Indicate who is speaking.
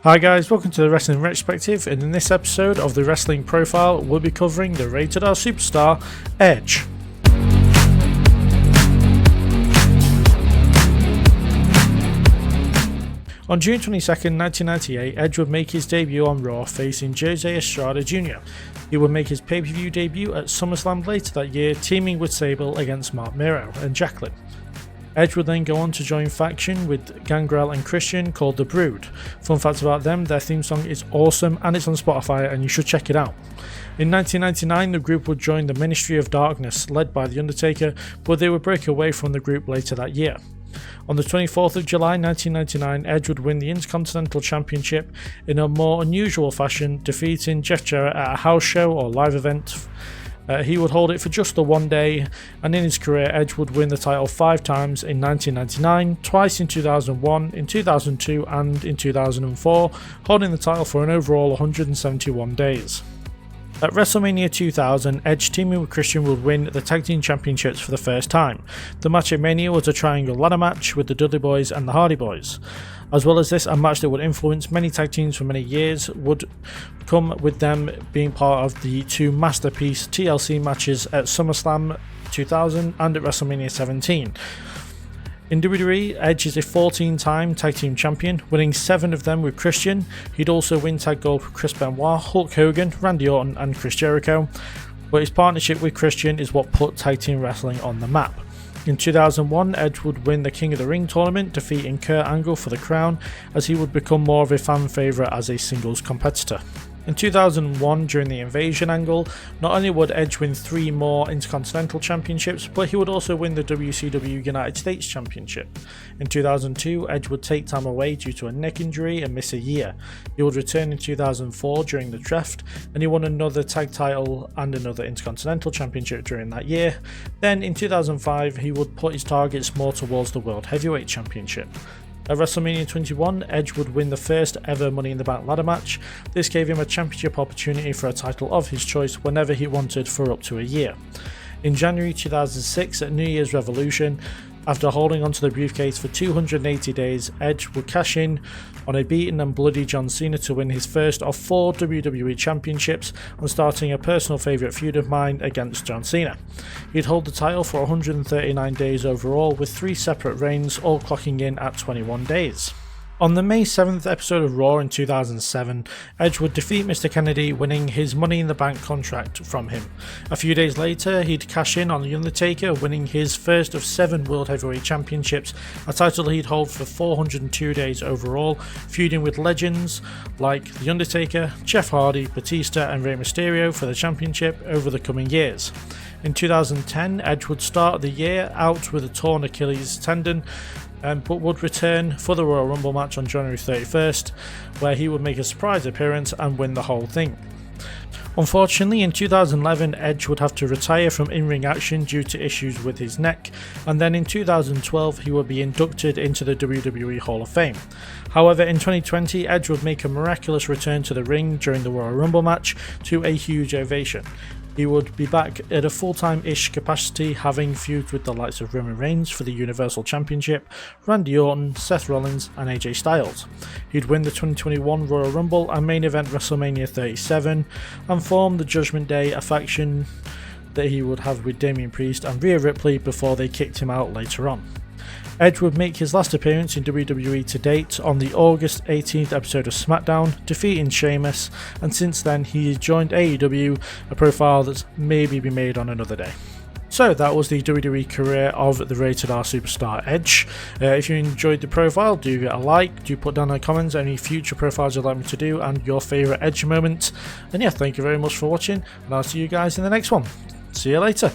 Speaker 1: Hi guys, welcome to the Wrestling Retrospective, and in this episode of the Wrestling Profile we'll be covering the Rated R superstar, Edge. On June 22nd, 1998, Edge would make his debut on Raw facing Jose Estrada Jr. He would make his pay-per-view debut at SummerSlam later that year, teaming with Sable against Mark Miro and Jacqueline. Edge would then go on to join faction with Gangrel and Christian called The Brood. Fun fact about them, their theme song is awesome and it's on Spotify and you should check it out. In 1999, the group would join the Ministry of Darkness, led by The Undertaker, but they would break away from the group later that year. On the 24th of July 1999, Edge would win the Intercontinental Championship in a more unusual fashion, defeating Jeff Jarrett at a house show or live event. He would hold it for just the one day, and in his career Edge would win the title 5 times in 1999, twice in 2001, in 2002 and in 2004, holding the title for an overall 171 days. At WrestleMania 2000, Edge teaming with Christian would win the Tag Team Championships for the first time. The match at Mania was a triangle ladder match with the Dudley Boys and the Hardy Boys. As well as this, a match that would influence many tag teams for many years would come with them being part of the two masterpiece TLC matches at SummerSlam 2000 and at WrestleMania 17. In WWE, Edge is a 14-time tag team champion, winning 7 of them with Christian. He'd also win tag gold with Chris Benoit, Hulk Hogan, Randy Orton and Chris Jericho, but his partnership with Christian is what put tag team wrestling on the map. In 2001, Edge would win the King of the Ring tournament, defeating Kurt Angle for the crown, as he would become more of a fan favourite as a singles competitor. In 2001, during the Invasion angle, not only would Edge win 3 more Intercontinental Championships, but he would also win the WCW United States Championship. In 2002, Edge would take time away due to a neck injury and miss a year. He would return in 2004 during the draft, and he won another tag title and another Intercontinental Championship during that year. Then in 2005, he would put his targets more towards the World Heavyweight Championship. At WrestleMania 21, Edge would win the first ever Money in the Bank ladder match. This gave him a championship opportunity for a title of his choice whenever he wanted for up to a year. In January 2006, at New Year's Revolution, after holding onto the briefcase for 280 days, Edge would cash in on a beaten and bloody John Cena to win his first of 4 WWE Championships and starting a personal favourite feud of mine against John Cena. He'd hold the title for 139 days overall, with 3 separate reigns, all clocking in at 21 days. On the May 7th episode of Raw in 2007, Edge would defeat Mr. Kennedy, winning his Money in the Bank contract from him. A few days later, he'd cash in on The Undertaker, winning his first of 7 World Heavyweight Championships, a title he'd hold for 402 days overall, feuding with legends like The Undertaker, Jeff Hardy, Batista and Rey Mysterio for the championship over the coming years. In 2010, Edge would start the year out with a torn Achilles tendon, but would return for the Royal Rumble match on January 31st, where he would make a surprise appearance and win the whole thing. Unfortunately, in 2011, Edge would have to retire from in-ring action due to issues with his neck, and then in 2012 he would be inducted into the WWE Hall of Fame. However, in 2020, Edge would make a miraculous return to the ring during the Royal Rumble match to a huge ovation. He would be back at a full-time-ish capacity, having feuded with the likes of Roman Reigns for the Universal Championship, Randy Orton, Seth Rollins and AJ Styles. He'd win the 2021 Royal Rumble and main event WrestleMania 37 and form the Judgment Day, a faction that he would have with Damian Priest and Rhea Ripley before they kicked him out later on. Edge would make his last appearance in WWE to date on the August 18th episode of SmackDown, defeating Sheamus, and since then he joined AEW, a profile that's maybe be made on another day. So that was the WWE career of the Rated R superstar Edge. If you enjoyed the profile, do get a like, do put down in the comments any future profiles you'd like me to do and your favourite Edge moment. And yeah, thank you very much for watching, and I'll see you guys in the next one. See you later.